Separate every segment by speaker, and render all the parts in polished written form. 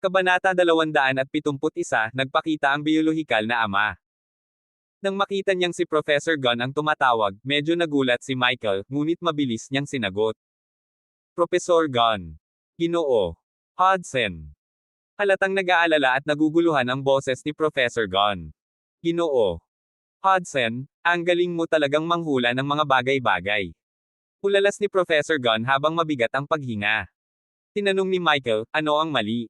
Speaker 1: Kabanata 271, nagpakita ang biolohikal na ama. Nang makita niyang si Professor Gunn ang tumatawag, medyo nagulat si Michael, ngunit mabilis niyang sinagot. Professor Gunn. Ginoo. Hodgson. Halatang nag-aalala at naguguluhan ang boses ni Professor Gunn. Ginoo. Hodgson, ang galing mo talagang manghula ng mga bagay-bagay. Ulalas ni Professor Gunn habang mabigat ang paghinga. Tinanong ni Michael, ano ang mali?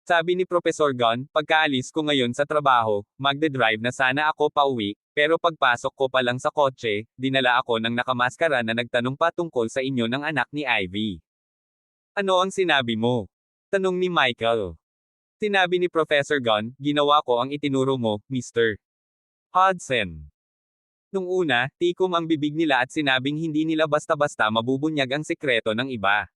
Speaker 1: Sabi ni Professor Gunn, pagkaalis ko ngayon sa trabaho, magde-drive na sana ako pauwi, pero pagpasok ko pa lang sa kotse, dinala ako ng nakamaskara na nagtanong patungkol sa inyo ng anak ni Ivy. Ano ang sinabi mo? Tanong ni Michael. Sinabi ni Professor Gunn, ginawa ko ang itinuro mo, Mr. Hodgson. Nung una, tikom ang bibig nila at sinabing hindi nila basta-basta mabubunyag ang sekreto ng iba.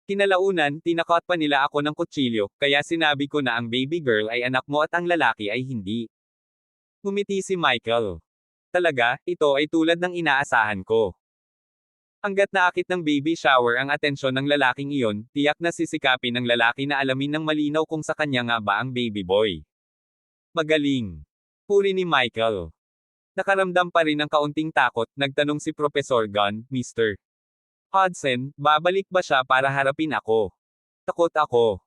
Speaker 1: Kinalaunan, tinakot pa nila ako ng kutsilyo, kaya sinabi ko na ang baby girl ay anak mo at ang lalaki ay hindi. Ngumiti si Michael. Talaga, ito ay tulad ng inaasahan ko. Hanggat naakit ng baby shower ang atensyon ng lalaking iyon, tiyak na sisikapin ng lalaki na alamin ng malinaw kung sa kanya nga ba ang baby boy. Magaling. Puri ni Michael. Nakaramdam pa rin ng kaunting takot, nagtanong si Professor Gunn, Mr. Hodgson, babalik ba siya para harapin ako? Takot ako.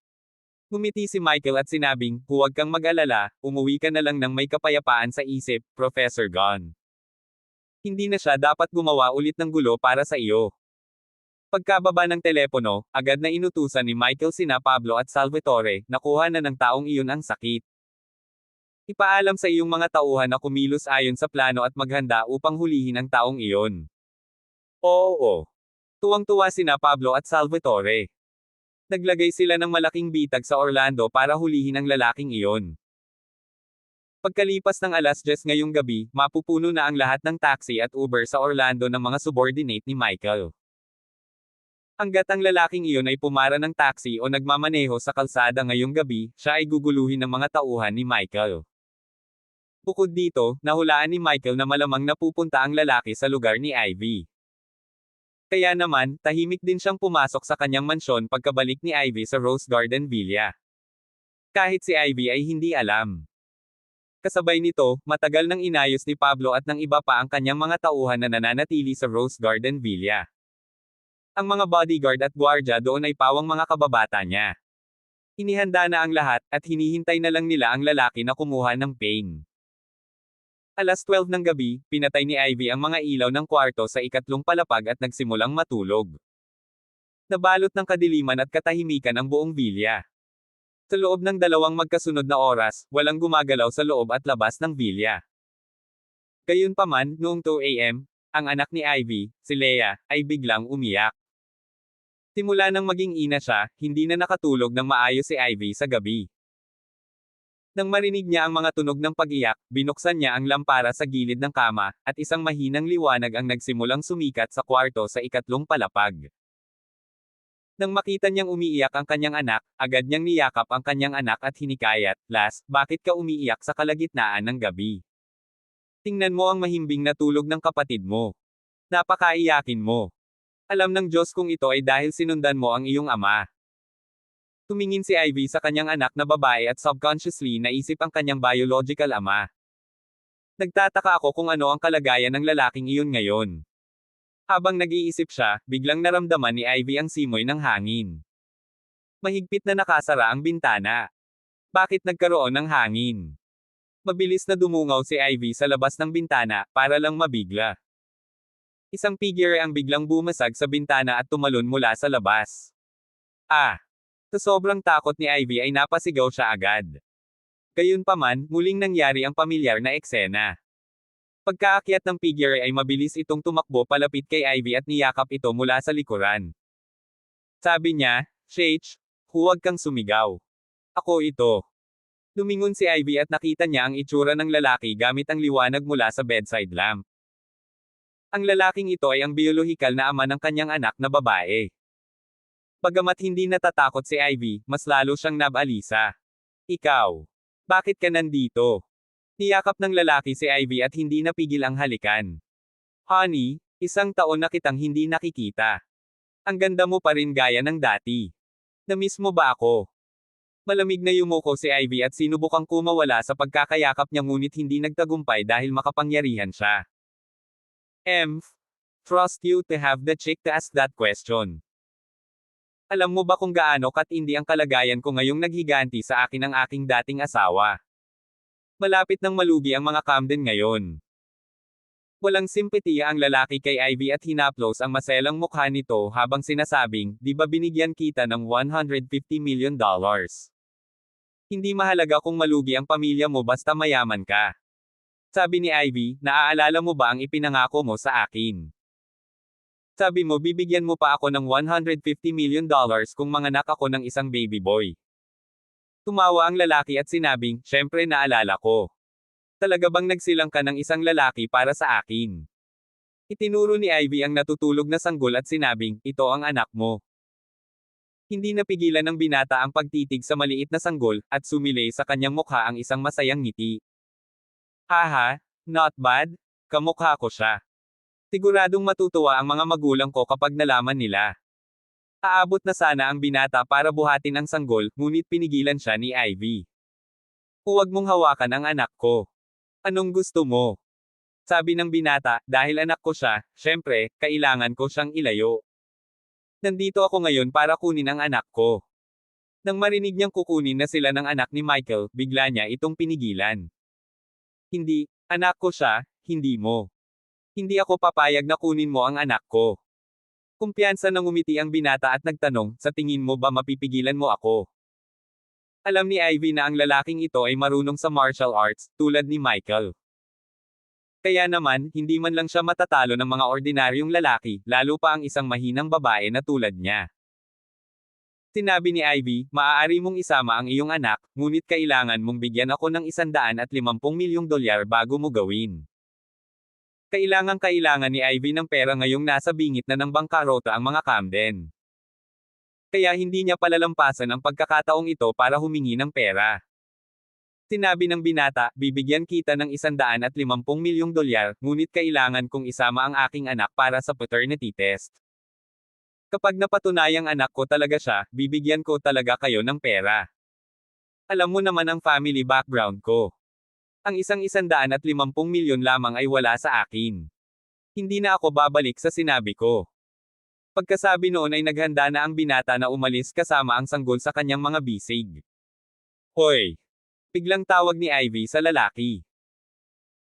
Speaker 1: Ngumiti si Michael at sinabing, huwag kang mag-alala, umuwi ka na lang ng may kapayapaan sa isip, Professor Gunn. Hindi na siya dapat gumawa ulit ng gulo para sa iyo. Pagkababa ng telepono, agad na inutusan ni Michael sina Pablo at Salvatore, nakuha na ng taong iyon ang sakit. Ipaalam sa iyong mga tauhan na kumilos ayon sa plano at maghanda upang hulihin ang taong iyon. Oo. Tuwang-tuwa sina Pablo at Salvatore. Naglagay sila ng malaking bitag sa Orlando para hulihin ang lalaking iyon. Pagkalipas ng 10:00 ngayong gabi, mapupuno na ang lahat ng taxi at Uber sa Orlando ng mga subordinate ni Michael. Hanggat ang lalaking iyon ay pumara ng taxi o nagmamaneho sa kalsada ngayong gabi, siya ay guguluhin ng mga tauhan ni Michael. Bukod dito, nahulaan ni Michael na malamang napupunta ang lalaki sa lugar ni Ivy. Kaya naman, tahimik din siyang pumasok sa kanyang mansyon pagkabalik ni Ivy sa Rose Garden Villa. Kahit si Ivy ay hindi alam. Kasabay nito, matagal nang inayos ni Pablo at ng iba pa ang kanyang mga tauhan na nananatili sa Rose Garden Villa. Ang mga bodyguard at gwardya doon ay pawang mga kababata niya. Inihanda na ang lahat, at hinihintay na lang nila ang lalaki na kumuha ng pain. 12:00 ng gabi, pinatay ni Ivy ang mga ilaw ng kwarto sa ikatlong palapag at nagsimulang matulog. Nabalot ng kadiliman at katahimikan ang buong villa. Sa loob ng 2 magkasunod na oras, walang gumagalaw sa loob at labas ng villa. Gayunpaman, noong 2 a.m., ang anak ni Ivy, si Leah, ay biglang umiyak. Simula nang maging ina siya, hindi na nakatulog ng maayos si Ivy sa gabi. Nang marinig niya ang mga tunog ng pag-iyak, binuksan niya ang lampara sa gilid ng kama, at isang mahinang liwanag ang nagsimulang sumikat sa kwarto sa ikatlong palapag. Nang makita niyang umiiyak ang kanyang anak, agad niyang niyakap ang kanyang anak at hinikayat, Las, bakit ka umiiyak sa kalagitnaan ng gabi? Tingnan mo ang mahimbing na tulog ng kapatid mo. Napakaiyakin mo. Alam ng Diyos kung ito ay dahil sinundan mo ang iyong ama. Tumingin si Ivy sa kanyang anak na babae at subconsciously naisip ang kanyang biological ama. Nagtataka ako kung ano ang kalagayan ng lalaking iyon ngayon. Habang nag-iisip siya, biglang naramdaman ni Ivy ang simoy ng hangin. Mahigpit na nakasara ang bintana. Bakit nagkaroon ng hangin? Mabilis na dumungaw si Ivy sa labas ng bintana, para lang mabigla. Isang figure ang biglang bumasag sa bintana at tumalon mula sa labas. Sa sobrang takot ni Ivy ay napasigaw siya agad. Gayunpaman, muling nangyari ang pamilyar na eksena. Pagkaakyat ng figure ay mabilis itong tumakbo palapit kay Ivy at niyakap ito mula sa likuran. Sabi niya, Shach, huwag kang sumigaw. Ako ito. Lumingon si Ivy at nakita niya ang itsura ng lalaki gamit ang liwanag mula sa bedside lamp. Ang lalaking ito ay ang biolohikal na ama ng kanyang anak na babae. Bagamat hindi natatakot si Ivy, mas lalo siyang nabalisa. Ikaw. Bakit ka nandito? Niyakap ng lalaki si Ivy at hindi napigil ang halikan. Honey, 1 taon na kitang hindi nakikita. Ang ganda mo pa rin gaya ng dati. "Namiss mo ba ako?" Malamig na yumuko si Ivy at sinubukang kumawala sa pagkakayakap niya ngunit hindi nagtagumpay dahil makapangyarihan siya. Trust you to have the cheek to ask that question. Alam mo ba kung gaano katindi ang kalagayan ko ngayong naghiganti sa akin ang aking dating asawa? Malapit nang malugi ang mga Camden ngayon. Walang simpatiya ang lalaki kay Ivy at hinaplos ang maselang mukha nito habang sinasabing, "Di ba binigyan kita ng $150 million? Hindi mahalaga kung malugi ang pamilya mo basta mayaman ka." Sabi ni Ivy, "Naaalala mo ba ang ipinangako mo sa akin? Sabi mo bibigyan mo pa ako ng $150 million kung manganak ako ng isang baby boy." Tumawa ang lalaki at sinabing, "Syempre naalala ko. Talaga bang nagsilang ka ng isang lalaki para sa akin?" Itinuro ni Ivy ang natutulog na sanggol at sinabing, "Ito ang anak mo." Hindi napigilan ng binata ang pagtitig sa maliit na sanggol, at sumilay sa kanyang mukha ang isang masayang ngiti. "Haha, not bad, kamukha ko siya. Siguradong matutuwa ang mga magulang ko kapag nalaman nila." Aabot na sana ang binata para buhatin ang sanggol, ngunit pinigilan siya ni Ivy. "Huwag mong hawakan ang anak ko. Anong gusto mo?" Sabi ng binata, "Dahil anak ko siya, syempre, kailangan ko siyang ilayo. Nandito ako ngayon para kunin ang anak ko." Nang marinig niyang kukunin na sila ng anak ni Michael, bigla niya itong pinigilan. "Hindi, anak ko siya, hindi mo. Hindi ako papayag na kunin mo ang anak ko." Kumpiyansa nang umiti ang binata at nagtanong, "Sa tingin mo ba mapipigilan mo ako?" Alam ni Ivy na ang lalaking ito ay marunong sa martial arts, tulad ni Michael. Kaya naman, hindi man lang siya matatalo ng mga ordinaryong lalaki, lalo pa ang isang mahinang babae na tulad niya. Sinabi ni Ivy, "Maaari mong isama ang iyong anak, ngunit kailangan mong bigyan ako ng $150 milyong bago mo gawin." Kailangan ni Ivy ng pera ngayong nasa bingit na ng bangkarota ang mga Camden. Kaya hindi niya palalampasan ang pagkakataong ito para humingi ng pera. Sinabi ng binata, "Bibigyan kita ng $150 milyong, ngunit kailangan kong isama ang aking anak para sa paternity test. Kapag napatunayang anak ko talaga siya, bibigyan ko talaga kayo ng pera. Alam mo naman ang family background ko. Ang $150 milyon lamang ay wala sa akin. Hindi na ako babalik sa sinabi ko." Pagkasabi noon ay naghanda na ang binata na umalis kasama ang sanggol sa kanyang mga bisig. "Hoy!" Biglang tawag ni Ivy sa lalaki.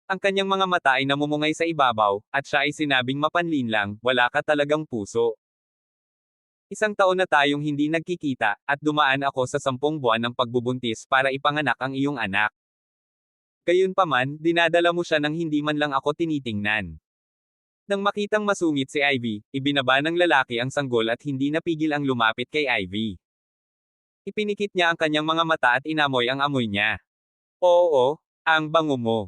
Speaker 1: Ang kanyang mga mata ay namumungay sa ibabaw, at siya ay sinabing mapanlinlang, "Wala ka talagang puso. 1 taon na tayong hindi nagkikita, at dumaan ako sa 10 buwan ng pagbubuntis para ipanganak ang iyong anak. Gayunpaman, dinadala mo siya nang hindi man lang ako tinitingnan." Nang makitang masungit si Ivy, ibinaba ng lalaki ang sanggol at hindi napigil ang lumapit kay Ivy. Ipinikit niya ang kanyang mga mata at inamoy ang amoy niya. "Oo, ang bango mo.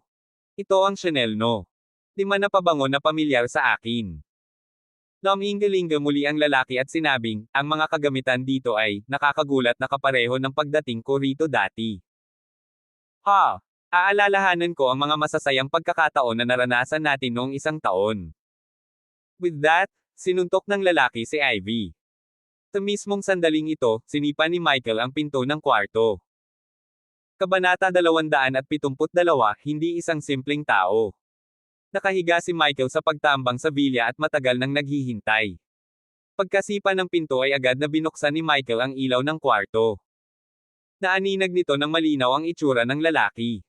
Speaker 1: Ito ang Chanel no. 5 na pabango na pamilyar sa akin." Lumingalinga muli ang lalaki at sinabing, "Ang mga kagamitan dito ay, nakakagulat na kapareho ng pagdating ko rito dati. Ha! Aalalahanan ko ang mga masasayang pagkakataon na naranasan natin noong 1 taon." With that, sinuntok ng lalaki si Ivy. Sa mismong sandaling ito, sinipa ni Michael ang pinto ng kwarto. Kabanata 272, hindi isang simpleng tao. Nakahiga si Michael sa pagtambang sa bilya at matagal nang naghihintay. Pagkasipa ng pinto ay agad na binuksan ni Michael ang ilaw ng kwarto. Naaninag nito ng malinaw ang itsura ng lalaki.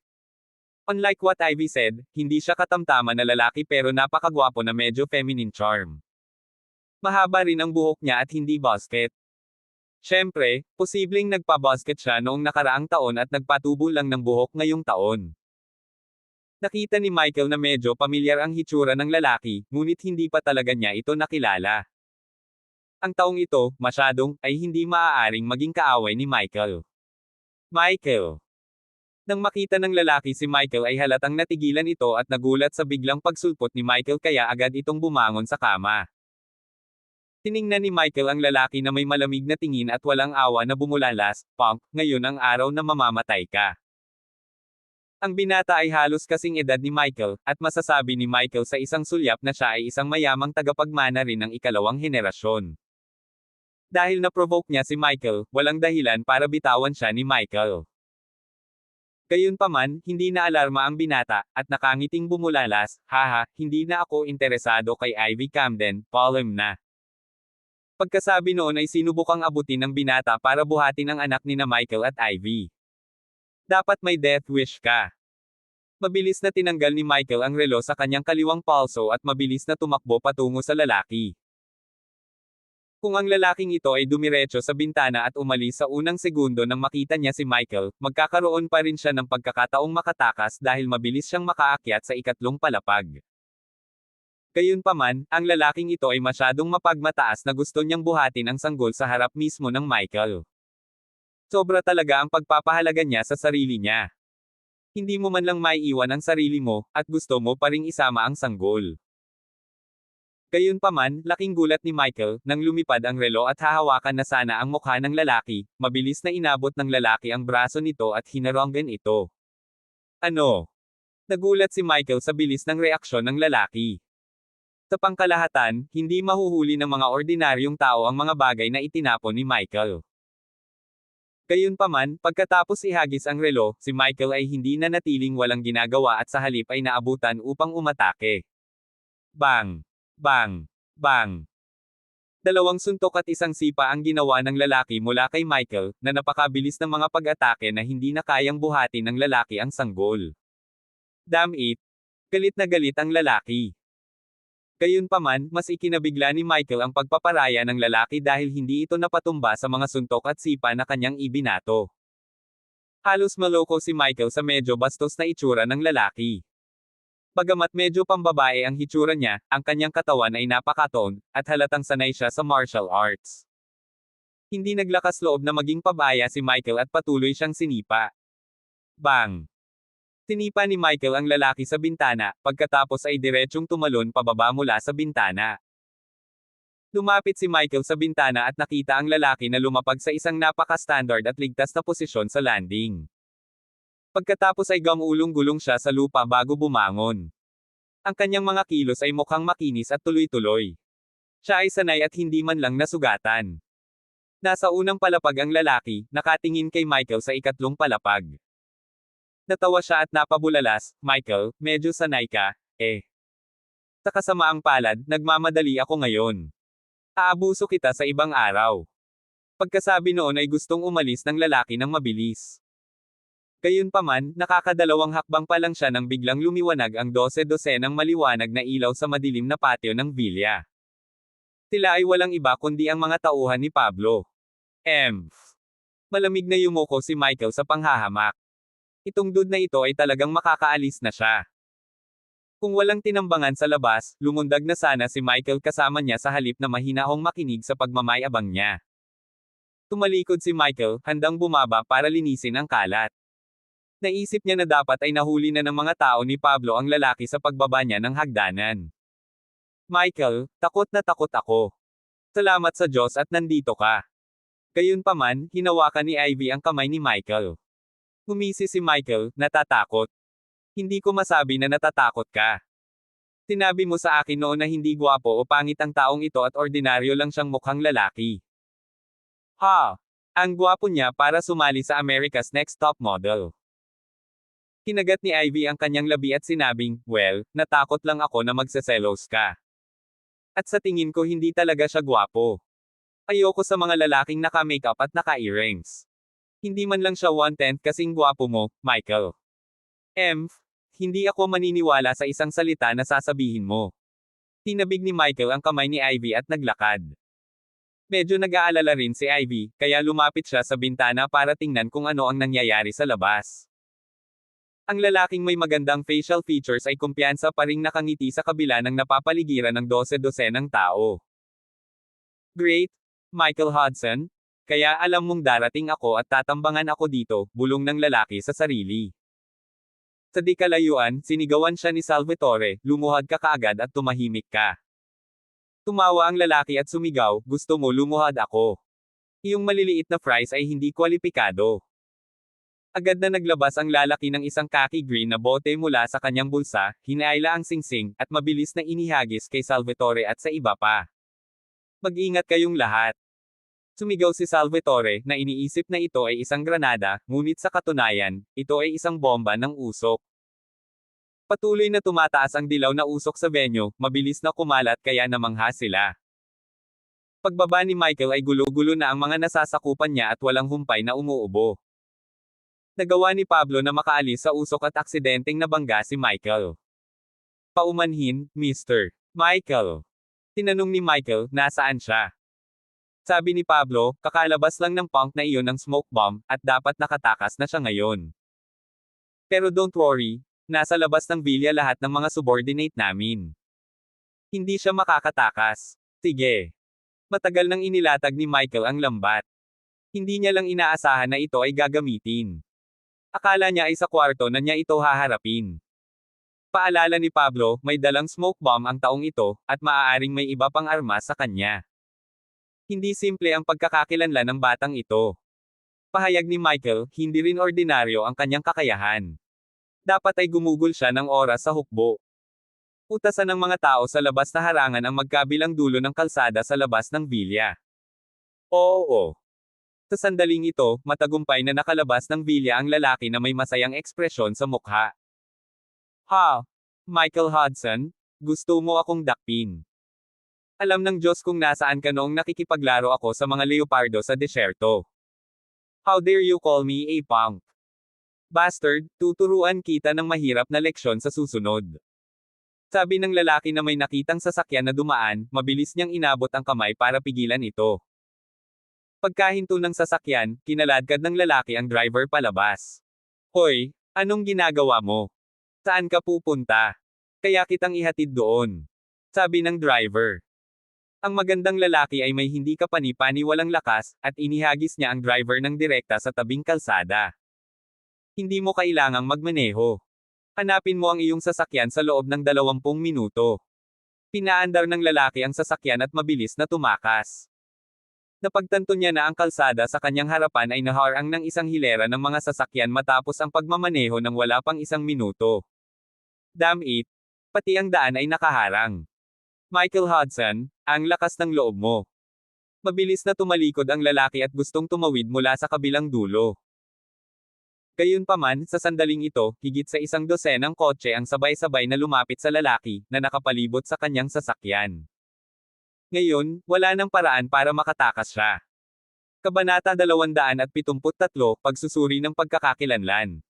Speaker 1: Unlike what Ivy said, hindi siya katamtaman na lalaki pero napakagwapo na medyo feminine charm. Mahaba rin ang buhok niya at hindi basket. Siyempre, posibleng nagpa-basket siya noong nakaraang taon at nagpatubo lang ng buhok ngayong taon. Nakita ni Michael na medyo pamilyar ang hitsura ng lalaki, ngunit hindi pa talaga niya ito nakilala. Ang taong ito, masyadong, ay hindi maaaring maging kaaway ni Michael. Michael. Nang makita ng lalaki si Michael ay halatang natigilan ito at nagulat sa biglang pagsulpot ni Michael kaya agad itong bumangon sa kama. Tiningnan ni Michael ang lalaki na may malamig na tingin at walang awa na bumulalas, "Punk, ngayon ang araw na mamamatay ka." Ang binata ay halos kasing edad ni Michael, at masasabi ni Michael sa isang sulyap na siya ay isang mayamang tagapagmana rin ng ikalawang henerasyon. Dahil na-provoke niya si Michael, walang dahilan para bitawan siya ni Michael. Gayunpaman, hindi na alarma ang binata, at nakangiting bumulalas, haha, hindi na ako interesado kay Ivy Camden, Paulem na. Pagkasabi noon ay sinubukang abutin ng binata para buhatin ang anak ni na Michael at Ivy. Dapat may death wish ka. Mabilis na tinanggal ni Michael ang relo sa kanyang kaliwang palso at mabilis na tumakbo patungo sa lalaki. Kung ang lalaking ito ay dumiretso sa bintana at umalis sa unang segundo nang makita niya si Michael, magkakaroon pa rin siya ng pagkakataong makatakas dahil mabilis siyang makaakyat sa ikatlong palapag. Gayunpaman, ang lalaking ito ay masyadong mapagmataas na gusto niyang buhatin ang sanggol sa harap mismo ng Michael. Sobra talaga ang pagpapahalaga niya sa sarili niya. Hindi mo man lang maiiwan ang sarili mo, at gusto mo pa ring isama ang sanggol. Gayunpaman, laking gulat ni Michael, nang lumipad ang relo at hahawakan na sana ang mukha ng lalaki, mabilis na inabot ng lalaki ang braso nito at hinaronggan ito. Ano? Nagulat si Michael sa bilis ng reaksyon ng lalaki. Sa pangkalahatan, hindi mahuhuli ng mga ordinaryong tao ang mga bagay na itinapon ni Michael. Gayunpaman, pagkatapos ihagis ang relo, si Michael ay hindi na natiling walang ginagawa at sa halip ay naabutan upang umatake. Bang! Bang! Bang! Dalawang suntok at isang sipa ang ginawa ng lalaki mula kay Michael, na napakabilis ng mga pag-atake na hindi na kayang buhatin ng lalaki ang sanggol. Damn it! Galit na galit ang lalaki. Gayunpaman, mas ikinabigla ni Michael ang pagpaparaya ng lalaki dahil hindi ito napatumba sa mga suntok at sipa na kanyang ibinato. Halos maloko si Michael sa medyo bastos na itsura ng lalaki. Bagamat medyo pambabae ang hitsura niya, ang kanyang katawan ay napakaton, at halatang sanay siya sa martial arts. Hindi naglakas loob na maging pabaya si Michael at patuloy siyang sinipa. Bang! Sinipa ni Michael ang lalaki sa bintana, pagkatapos ay diretsyong tumalon pababa mula sa bintana. Lumapit si Michael sa bintana at nakita ang lalaki na lumapag sa isang napaka-standard at ligtas na posisyon sa landing. Pagkatapos ay gumulong-gulong siya sa lupa bago bumangon. Ang kanyang mga kilos ay mukhang makinis at tuloy-tuloy. Siya ay sanay at hindi man lang nasugatan. Nasa unang palapag ang lalaki, nakatingin kay Michael sa ikatlong palapag. Natawa siya at napabulalas, Michael, medyo sanay ka, eh. Sa kasamaang palad, nagmamadali ako ngayon. Aabuso kita sa ibang araw. Pagkasabi noon ay gustong umalis ng lalaki ng mabilis. Gayunpaman, nakakadalawang hakbang pa lang siya nang biglang lumiwanag ang 12-dosenang maliwanag na ilaw sa madilim na patio ng villa. Sila ay walang iba kundi ang mga tauhan ni Pablo. Malamig na yumuko si Michael sa panghahamak. Itong dude na ito ay talagang makakaalis na siya. Kung walang tinambangan sa labas, lumundag na sana si Michael kasama niya sa halip na mahinahong makinig sa pagmamayabang niya. Tumalikod si Michael, handang bumaba para linisin ang kalat. Naisip niya na dapat ay nahuli na ng mga tao ni Pablo ang lalaki sa pagbaba niya ng hagdanan. Michael, takot na takot ako. Salamat sa Diyos at nandito ka. Gayunpaman, hinawakan ni Ivy ang kamay ni Michael. Ngumisi si Michael, natatakot. Hindi ko masabi na natatakot ka. Sinabi mo sa akin noon na hindi gwapo o pangit ang taong ito at ordinaryo lang siyang mukhang lalaki. Ha! Ang gwapo niya para sumali sa America's Next Top Model. Kinagat ni Ivy ang kanyang labi at sinabing, well, natakot lang ako na magseselos ka. At sa tingin ko hindi talaga siya gwapo. Ayoko sa mga lalaking naka-makeup at naka-earrings. Hindi man lang siya 1/10 kasing gwapo mo, Michael. Hindi ako maniniwala sa isang salita na sasabihin mo. Tinabig ni Michael ang kamay ni Ivy at naglakad. Medyo nag-aalala rin si Ivy, kaya lumapit siya sa bintana para tingnan kung ano ang nangyayari sa labas. Ang lalaking may magandang facial features ay kumpiyansa pa ring nakangiti sa kabila ng napapaligiran ng 12-dosenang tao. Great, Michael Hudson. Kaya alam mong darating ako at tatambangan ako dito, bulong ng lalaki sa sarili. Sa di kalayuan, sinigawan siya ni Salvatore, lumuhad ka kaagad at tumahimik ka. Tumawa ang lalaki at sumigaw, gusto mo lumuhad ako. Iyong maliliit na fries ay hindi kwalipikado. Agad na naglabas ang lalaki ng isang khaki green na bote mula sa kanyang bulsa, hinaila ang singsing, at mabilis na inihagis kay Salvatore at sa iba pa. Mag-ingat kayong lahat. Sumigaw si Salvatore na iniisip na ito ay isang granada, ngunit sa katunayan, ito ay isang bomba ng usok. Patuloy na tumataas ang dilaw na usok sa venue, mabilis na kumalat kaya namangha sila. Pagbaba ni Michael ay gulo-gulo na ang mga nasasakupan niya at walang humpay na umuubo. Nagawa ni Pablo na makaalis sa usok at aksidenteng nabangga si Michael. Paumanhin, Mr. Michael. Tinanong ni Michael, nasaan siya? Sabi ni Pablo, kakalabas lang ng punk na iyon ng smoke bomb, at dapat nakatakas na siya ngayon. Pero don't worry, nasa labas ng villa lahat ng mga subordinate namin. Hindi siya makakatakas. Sige. Matagal nang inilatag ni Michael ang lambat. Hindi niya lang inaasahan na ito ay gagamitin. Akala niya ay sa kwarto na niya ito haharapin. Paalala ni Pablo, may dalang smoke bomb ang taong ito, at maaaring may iba pang armas sa kanya. Hindi simple ang pagkakakilanlan ng batang ito. Pahayag ni Michael, hindi rin ordinaryo ang kanyang kakayahan. Dapat ay gumugol siya ng oras sa hukbo. Utasan ng mga tao sa labas na harangan ang magkabilang dulo ng kalsada sa labas ng villa. Oo. Sa sandaling ito, matagumpay na nakalabas ng villa ang lalaki na may masayang ekspresyon sa mukha. Ha? Michael Hudson? Gusto mo akong dakpin? Alam ng Diyos kung nasaan ka noong nakikipaglaro ako sa mga leopardo sa desyerto. How dare you call me a punk? Bastard, tuturuan kita ng mahirap na leksyon sa susunod. Sabi ng lalaki na may nakitang sasakyan na dumaan, mabilis niyang inabot ang kamay para pigilan ito. Pagkahinto ng sasakyan, kinaladkad ng lalaki ang driver palabas. Hoy, anong ginagawa mo? Saan ka pupunta? Kaya kitang ihatid doon. Sabi ng driver. Ang magandang lalaki ay may hindi kapani-paniwalang lakas, at inihagis niya ang driver ng direkta sa tabing kalsada. Hindi mo kailangang magmaneho. Hanapin mo ang iyong sasakyan sa loob ng 20 minuto. Pinaandar ng lalaki ang sasakyan at mabilis na tumakas. Napagtanto niya na ang kalsada sa kanyang harapan ay naharang ng isang hilera ng mga sasakyan matapos ang pagmamaneho ng wala pang 1 minuto. Damn it! Pati ang daan ay nakaharang. Michael Hudson, ang lakas ng loob mo. Mabilis na tumalikod ang lalaki at gustong tumawid mula sa kabilang dulo. Gayunpaman, sa sandaling ito, higit sa 1 dosenang kotse ang sabay-sabay na lumapit sa lalaki, na nakapalibot sa kanyang sasakyan. Ngayon, wala nang paraan para makatakas siya. Kabanata 273, Pagsusuri ng pagkakakilanlan.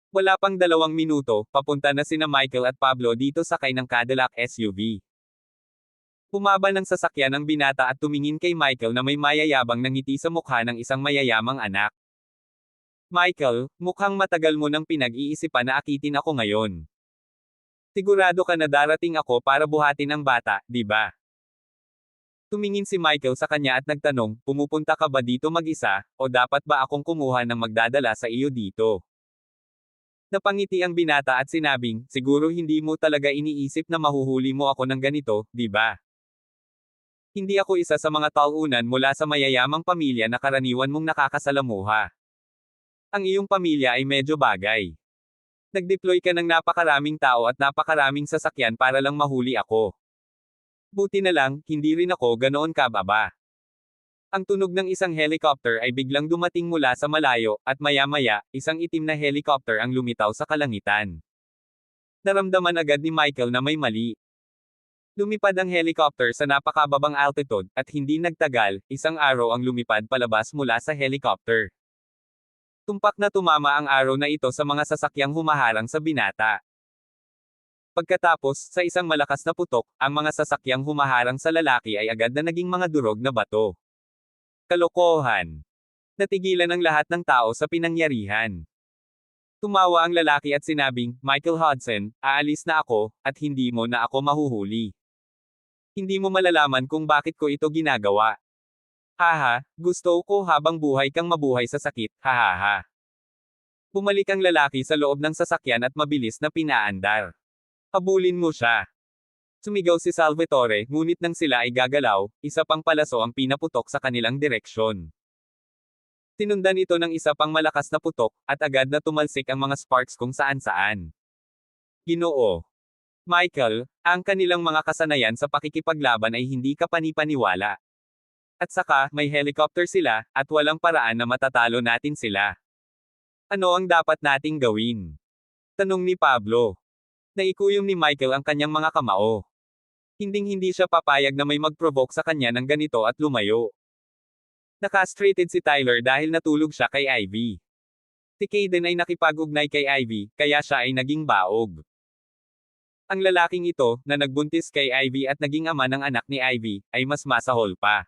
Speaker 1: Wala pang 2 minuto, papunta na sina Michael at Pablo dito sakay ng Cadillac SUV. Bumaba ng sasakyan ang binata at tumingin kay Michael na may mayayabang na ngiti sa mukha ng isang mayayamang anak. Michael, mukhang matagal mo nang pinag-iisipan na akitin ako ngayon. Sigurado ka na darating ako para buhatin ang bata, di ba? Tumingin si Michael sa kanya at nagtanong, pumupunta ka ba dito mag-isa, o dapat ba akong kumuha ng magdadala sa iyo dito? Napangiti ang binata at sinabing, siguro hindi mo talaga iniisip na mahuhuli mo ako ng ganito, di ba? Hindi ako isa sa mga taunan mula sa mayayamang pamilya na karaniwan mong nakakasalamuha. Ang iyong pamilya ay medyo bagay. Nag-deploy ka ng napakaraming tao at napakaraming sasakyan para lang mahuli ako. Buti na lang, hindi rin ako ganoon kababa. Ang tunog ng isang helicopter ay biglang dumating mula sa malayo, at maya-maya, isang itim na helicopter ang lumitaw sa kalangitan. Naramdaman agad ni Michael na may mali. Lumipad ang helicopter sa napakababang altitude, at hindi nagtagal, isang arrow ang lumipad palabas mula sa helicopter. Tumpak na tumama ang arrow na ito sa mga sasakyang humaharang sa binata. Pagkatapos, sa isang malakas na putok, ang mga sasakyang humaharang sa lalaki ay agad na naging mga durog na bato. Kalokohan! Natigilan ang lahat ng tao sa pinangyarihan. Tumawa ang lalaki at sinabing, Michael Hudson, aalis na ako, at hindi mo na ako mahuhuli. Hindi mo malalaman kung bakit ko ito ginagawa. Haha, gusto ko habang buhay kang mabuhay sa sakit, hahaha. Bumalik ang lalaki sa loob ng sasakyan at mabilis na pinaandar. Habulin mo siya. Sumigaw si Salvatore, ngunit nang sila ay gagalaw, isa pang palaso ang pinaputok sa kanilang direksyon. Tinundan ito ng isa pang malakas na putok, at agad na tumalsik ang mga sparks kung saan-saan. Ginoo. Michael, ang kanilang mga kasanayan sa pakikipaglaban ay hindi kapani-paniwala. At saka, may helicopter sila, at walang paraan na matatalo natin sila. Ano ang dapat nating gawin? Tanong ni Pablo. Naikuyom ni Michael ang kanyang mga kamao. Hinding-hindi siya papayag na may mag-provoke sa kanya ng ganito at lumayo. Nakastrated si Tyler dahil natulog siya kay Ivy. Si Caden ay nakipag-ugnay kay Ivy, kaya siya ay naging baog. Ang lalaking ito, na nagbuntis kay Ivy at naging ama ng anak ni Ivy, ay mas masahol pa.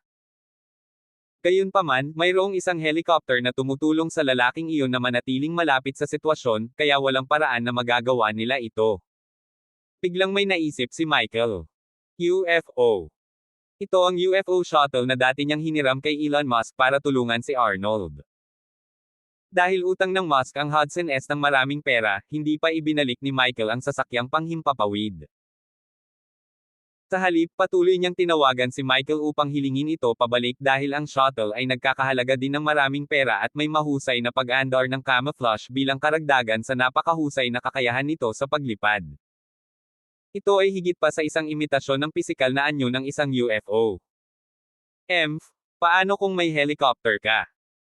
Speaker 1: Gayunpaman, mayroong isang helicopter na tumutulong sa lalaking iyon na manatiling malapit sa sitwasyon, kaya walang paraan na magagawa nila ito. Biglang may naisip si Michael. UFO. Ito ang UFO shuttle na dati niyang hiniram kay Elon Musk para tulungan si Arnold. Dahil utang ng Musk ang Hudson S ng maraming pera, hindi pa ibinalik ni Michael ang sasakyang panghimpapawid. Sa halip, patuloy niyang tinawagan si Michael upang hilingin ito pabalik dahil ang shuttle ay nagkakahalaga din ng maraming pera at may mahusay na pag-andar ng camouflage bilang karagdagan sa napakahusay na kakayahan nito sa paglipad. Ito ay higit pa sa isang imitasyon ng pisikal na anyo ng isang UFO. Paano kung may helicopter ka?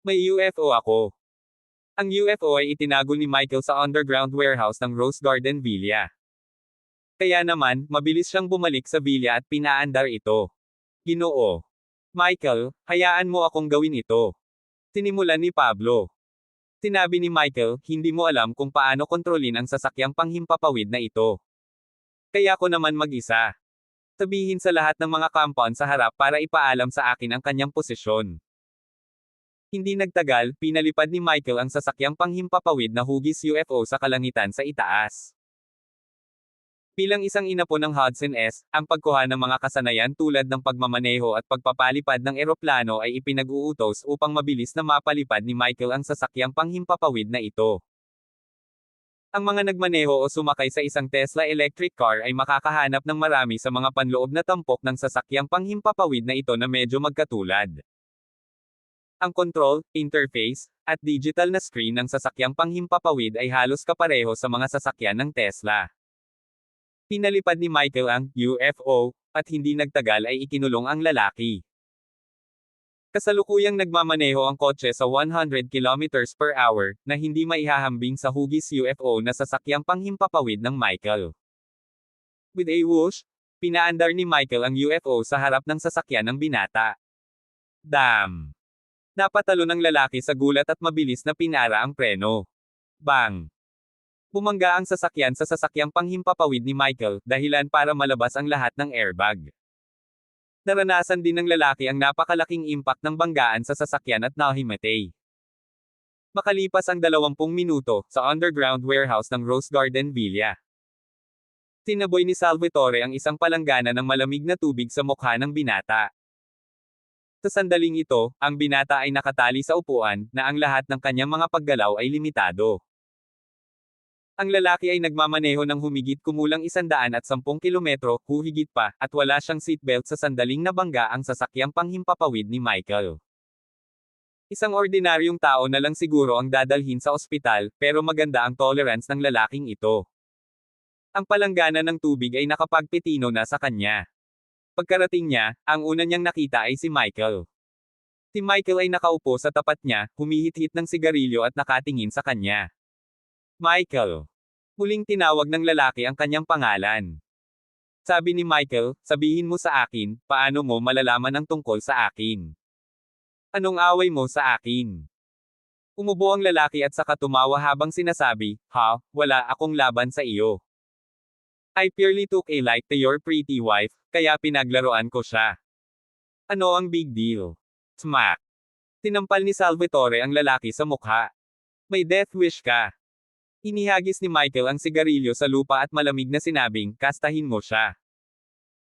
Speaker 1: May UFO ako. Ang UFO ay itinago ni Michael sa underground warehouse ng Rose Garden Villa. Kaya naman, mabilis siyang bumalik sa villa at pinaandar ito. Ginoo. Michael, hayaan mo akong gawin ito. Sinimulan ni Pablo. Sinabi ni Michael, hindi mo alam kung paano kontrolin ang sasakyang panghimpapawid na ito. Kaya ko naman mag-isa. Sabihin sa lahat ng mga compound sa harap para ipaalam sa akin ang kanyang posisyon. Hindi nagtagal, pinalipad ni Michael ang sasakyang panghimpapawid na hugis UFO sa kalangitan sa itaas. Bilang isang inapo ng Hudson S, ang pagkuha ng mga kasanayan tulad ng pagmamaneho at pagpapalipad ng eroplano ay ipinag-uutos upang mabilis na mapalipad ni Michael ang sasakyang panghimpapawid na ito. Ang mga nagmaneho o sumakay sa isang Tesla electric car ay makakahanap ng marami sa mga panloob na tampok ng sasakyang panghimpapawid na ito na medyo magkatulad. Ang control, interface, at digital na screen ng sasakyang panghimpapawid ay halos kapareho sa mga sasakyan ng Tesla. Pinalipad ni Michael ang UFO, at hindi nagtagal ay ikinulong ang lalaki. Kasalukuyang nagmamaneho ang kotse sa 100 km/h, na hindi maihahambing sa hugis UFO na sasakyang panghimpapawid ng Michael. With a whoosh, pinaandar ni Michael ang UFO sa harap ng sasakyan ng binata. Damn! Napatalo ng lalaki sa gulat at mabilis na pinara ang preno. Bang! Bumangga ang sasakyan sa sasakyang panghimpapawid ni Michael, dahilan para malabas ang lahat ng airbag. Naranasan din ng lalaki ang napakalaking impact ng banggaan sa sasakyan at nahimatay. Makalipas ang 20 minuto, sa underground warehouse ng Rose Garden Villa. Tinaboy ni Salvatore ang isang palanggana ng malamig na tubig sa mukha ng binata. Sa sandaling ito, ang binata ay nakatali sa upuan, na ang lahat ng kanyang mga paggalaw ay limitado. Ang lalaki ay nagmamaneho ng humigit kumulang 110 kilometro, higit pa, at wala siyang seatbelt sa sandaling nabangga ang sasakyang panghimpapawid ni Michael. Isang ordinaryong tao na lang siguro ang dadalhin sa ospital, pero maganda ang tolerance ng lalaking ito. Ang palanggana ng tubig ay nakapagpitino na sa kanya. Pagkarating niya, ang una niyang nakita ay si Michael. Si Michael ay nakaupo sa tapat niya, humihit-hit ng sigarilyo at nakatingin sa kanya. Michael. Muling tinawag ng lalaki ang kanyang pangalan. Sabi ni Michael, sabihin mo sa akin, paano mo malalaman ang tungkol sa akin? Anong away mo sa akin? Umubo ang lalaki at saka tumawa habang sinasabi, wala akong laban sa iyo. I purely took a like to your pretty wife, kaya pinaglaruan ko siya. Ano ang big deal? Smack. Tinampal ni Salvatore ang lalaki sa mukha. May death wish ka. Inihagis ni Michael ang sigarilyo sa lupa at malamig na sinabing, kastahin mo siya.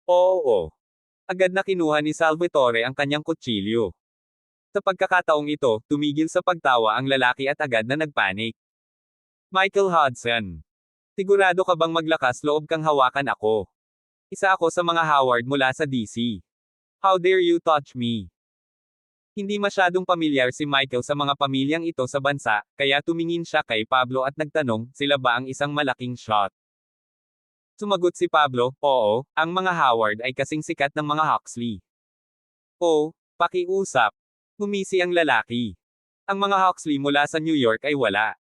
Speaker 1: Oo. Agad na kinuha ni Salvatore ang kanyang kutsilyo. Sa pagkakataong ito, tumigil sa pagtawa ang lalaki at agad na nagpanik. Michael Hudson. Sigurado ka bang maglakas loob kang hawakan ako? Isa ako sa mga Howard mula sa DC. How dare you touch me? Hindi masyadong pamilyar si Michael sa mga pamilyang ito sa bansa, kaya tumingin siya kay Pablo at nagtanong, sila ba ang isang malaking shot? Sumagot si Pablo, oo, ang mga Howard ay kasing sikat ng mga Huxley. Oh, Pakiusap. Ngumisi ang lalaki. Ang mga Huxley mula sa New York ay wala.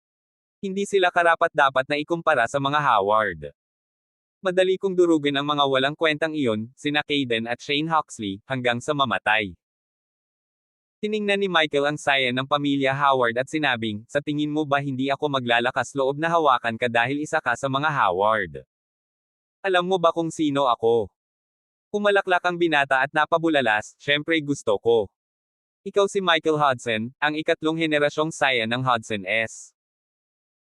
Speaker 1: Hindi sila karapat-dapat na ikumpara sa mga Howard. Madali kong durugin ang mga walang kwentang iyon, sina Caden at Shane Huxley, hanggang sa mamatay. Tiningnan ni Michael ang saya ng pamilya Howard at sinabing, sa tingin mo ba hindi ako maglalakas loob na hawakan ka dahil isa ka sa mga Howard? Alam mo ba kung sino ako? Pumalaklak ang binata at napabulalas, syempre gusto ko. Ikaw si Michael Hudson, ang ikatlong henerasyong saya ng Hudson S.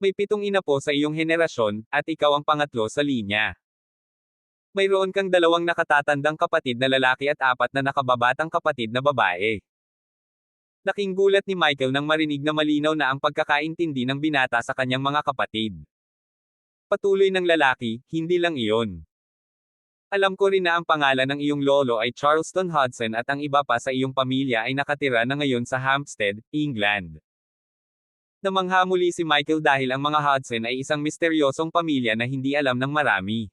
Speaker 1: May 7 ina po sa iyong henerasyon, at ikaw ang pangatlo sa linya. Mayroon kang 2 nakatatandang kapatid na lalaki at 4 na nakababatang kapatid na babae. Laking gulat ni Michael nang marinig na malinaw na ang pagkakaintindi ng binata sa kanyang mga kapatid. Patuloy ng lalaki, hindi lang iyon. Alam ko rin na ang pangalan ng iyong lolo ay Charleston Hudson at ang iba pa sa iyong pamilya ay nakatira na ngayon sa Hampstead, England. Namangha muli si Michael dahil ang mga Hudson ay isang misteryosong pamilya na hindi alam ng marami.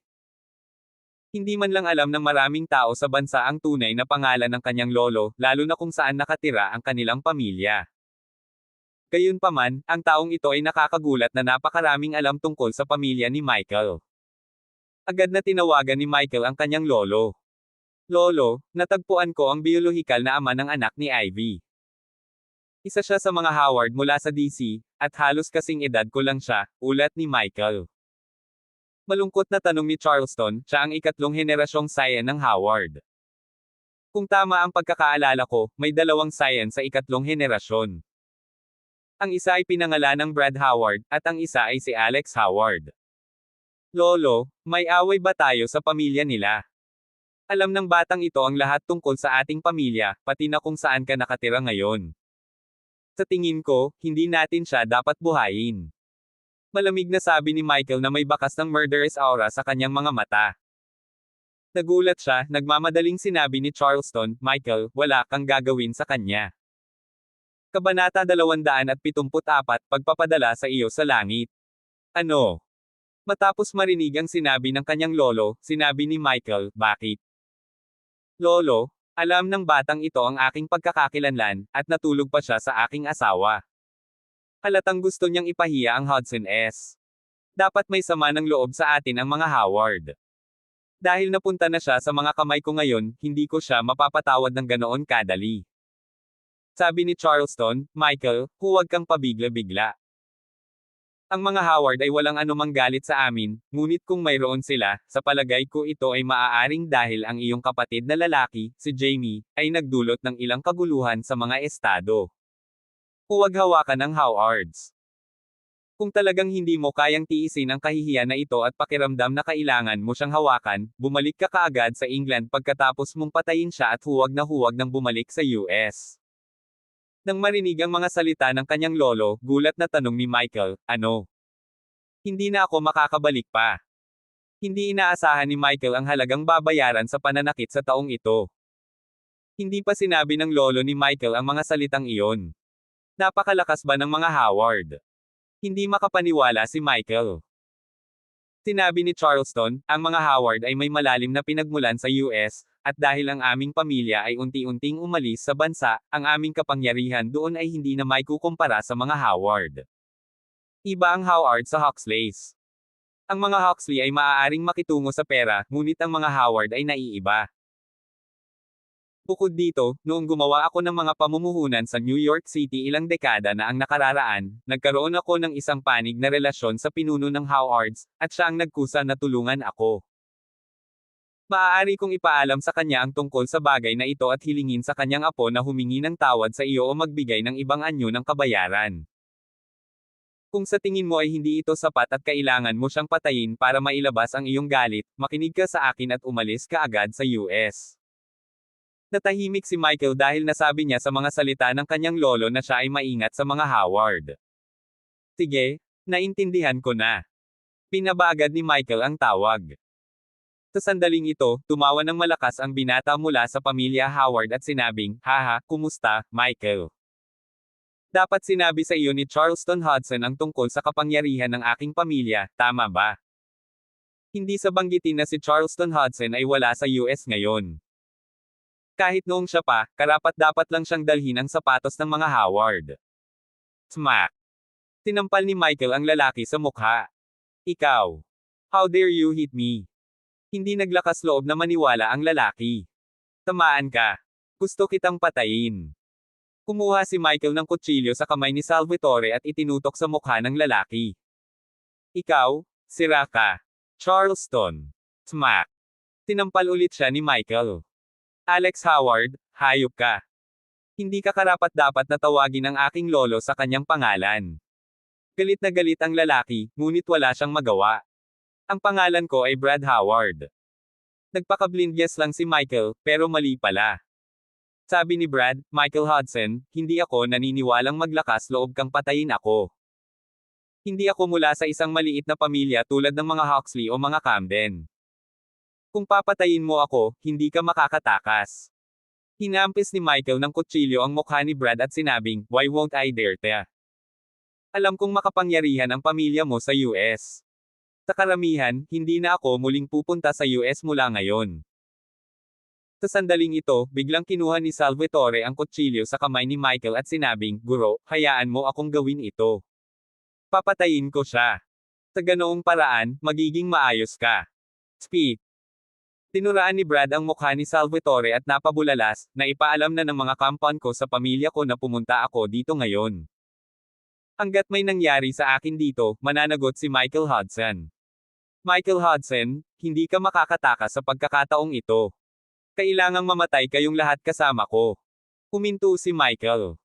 Speaker 1: Hindi man lang alam ng maraming tao sa bansa ang tunay na pangalan ng kanyang lolo, lalo na kung saan nakatira ang kanilang pamilya. Gayunpaman, ang taong ito ay nakakagulat na napakaraming alam tungkol sa pamilya ni Michael. Agad na tinawagan ni Michael ang kanyang lolo. Lolo, natagpuan ko ang biolohikal na ama ng anak ni Ivy. Isa siya sa mga Howard mula sa DC, at halos kasing edad ko lang siya, ulat ni Michael. Malungkot na tanong ni Charleston, siya ang ikatlong henerasyong Scion ng Howard. Kung tama ang pagkakaalala ko, may 2 Scion sa ikatlong henerasyon. Ang isa ay pinangalan ng Brad Howard, at ang isa ay si Alex Howard. Lolo, may away ba tayo sa pamilya nila? Alam ng batang ito ang lahat tungkol sa ating pamilya, pati na kung saan ka nakatira ngayon. Sa tingin ko, hindi natin siya dapat buhayin. Malamig na sabi ni Michael na may bakas ng murderous aura sa kanyang mga mata. Nagulat siya, nagmamadaling sinabi ni Charleston, Michael, wala kang gagawin sa kanya. Kabanata 274, Pagpapadala sa iyo sa langit. Ano? Matapos marinig ang sinabi ng kanyang lolo, sinabi ni Michael, bakit? Lolo, alam ng batang ito ang aking pagkakakilanlan, at natulog pa siya sa aking asawa. Halatang gusto niyang ipahiya ang Hudson S. Dapat may sama ng loob sa atin ang mga Howard. Dahil napunta na siya sa mga kamay ko ngayon, hindi ko siya mapapatawad ng ganoon kadali. Sabi ni Charleston, Michael, huwag kang pabigla-bigla. Ang mga Howard ay walang anumang galit sa amin, ngunit kung mayroon sila, sa palagay ko ito ay maaaring dahil ang iyong kapatid na lalaki, si Jamie, ay nagdulot ng ilang kaguluhan sa mga estado. Huwag hawakan ang Howards. Kung talagang hindi mo kayang tiisin ang kahihiyan na ito at pakiramdam na kailangan mo siyang hawakan, bumalik ka kaagad sa England pagkatapos mong patayin siya at huwag nang bumalik sa US. Nang marinig ang mga salita ng kanyang lolo, gulat na tanong ni Michael, ano? Hindi na ako makakabalik pa. Hindi inaasahan ni Michael ang halagang babayaran sa pananakit sa taong ito. Hindi pa sinabi ng lolo ni Michael ang mga salitang iyon. Napakalakas ba ng mga Howard? Hindi makapaniwala si Michael. Sinabi ni Charleston, ang mga Howard ay may malalim na pinagmulan sa US, at dahil ang aming pamilya ay unti-unting umalis sa bansa, ang aming kapangyarihan doon ay hindi na maikukumpara sa mga Howard. Iba ang Howard sa Huxleys. Ang mga Huxley ay maaaring makitungo sa pera, ngunit ang mga Howard ay naiiba. Bukod dito, noong gumawa ako ng mga pamumuhunan sa New York City ilang dekada na ang nakararaan, nagkaroon ako ng isang panig na relasyon sa pinuno ng Howards, at siya ang nagkusa na tulungan ako. Maaari kong ipaalam sa kanya ang tungkol sa bagay na ito at hilingin sa kanyang apo na humingi ng tawad sa iyo o magbigay ng ibang anyo ng kabayaran. Kung sa tingin mo ay hindi ito sapat at kailangan mo siyang patayin para mailabas ang iyong galit, makinig ka sa akin at umalis ka agad sa US. Natahimik si Michael dahil nasabi niya sa mga salita ng kanyang lolo na siya ay maingat sa mga Howard. Sige, naintindihan ko na. Pinabagad ni Michael ang tawag. Sa sandaling ito, tumawa ng malakas ang binata mula sa pamilya Howard at sinabing, haha, kumusta, Michael? Dapat sinabi sa iyo ni Charleston Hudson ang tungkol sa kapangyarihan ng aking pamilya, tama ba? Hindi sa banggitin na si Charleston Hudson ay wala sa US ngayon. Kahit noong siya pa, karapat-dapat lang siyang dalhin ang sapatos ng mga Howard. Smack! Tinampal ni Michael ang lalaki sa mukha. Ikaw! How dare you hit me? Hindi naglakas loob na maniwala ang lalaki. Tamaan ka. Gusto kitang patayin. Kumuha si Michael ng kutsilyo sa kamay ni Salvatore at itinutok sa mukha ng lalaki. Ikaw, sira ka. Charleston. Smack. Tinampal ulit siya ni Michael. Alex Howard, hayop ka. Hindi ka karapat-dapat na tawagin ang aking lolo sa kanyang pangalan. Galit na galit ang lalaki, ngunit wala siyang magawa. Ang pangalan ko ay Brad Howard. Nagpaka-blindness lang si Michael, pero mali pala. Sabi ni Brad, Michael Hudson, hindi ako naniniwalang maglakas loob kang patayin ako. Hindi ako mula sa isang maliit na pamilya tulad ng mga Huxley o mga Camden. Kung papatayin mo ako, hindi ka makakatakas. Hinampis ni Michael ng kutsilyo ang mukha ni Brad at sinabing, why won't I dare te? Alam kong makapangyarihan ang pamilya mo sa US. Sa karamihan, hindi na ako muling pupunta sa US mula ngayon. Sa sandaling ito, biglang kinuha ni Salvatore ang kutsilyo sa kamay ni Michael at sinabing, Guro, hayaan mo akong gawin ito. Papatayin ko siya. Sa ganoong paraan, magiging maayos ka. Speak. Tinuraan ni Brad ang mukha ni Salvatore at napabulalas, na ipaalam na ng mga kampan ko sa pamilya ko na pumunta ako dito ngayon. Hanggat may nangyari sa akin dito, mananagot si Michael Hudson. Michael Hudson, hindi ka makakatakas sa pagkakataong ito. Kailangang mamatay kayong lahat kasama ko. Huminto si Michael.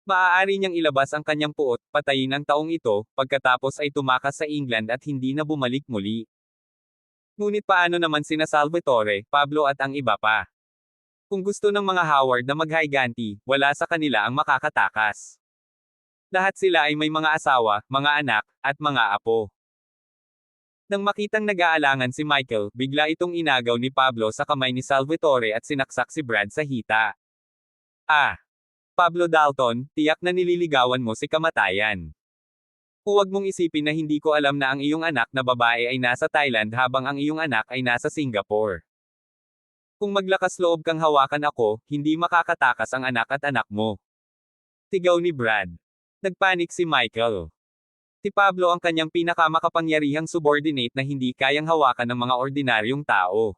Speaker 1: Maaari niyang ilabas ang kanyang puot, patayin ang taong ito, pagkatapos ay tumakas sa England at hindi na bumalik muli. Ngunit paano naman sina Salvatore, Pablo at ang iba pa? Kung gusto ng mga Howard na maghayganti, wala sa kanila ang makakatakas. Lahat sila ay may mga asawa, mga anak, at mga apo. Nang makitang nag-aalangan si Michael, bigla itong inagaw ni Pablo sa kamay ni Salvatore at sinaksak si Brad sa hita. Ah! Pablo Dalton, tiyak na nililigawan mo si kamatayan. Huwag mong isipin na hindi ko alam na ang iyong anak na babae ay nasa Thailand habang ang iyong anak ay nasa Singapore. Kung maglakas loob kang hawakan ako, hindi makakatakas ang anak at anak mo. Sigaw ni Brad. Nagpanik si Michael. Si Pablo ang kanyang pinakamakapangyarihang subordinate na hindi kayang hawakan ng mga ordinaryong tao.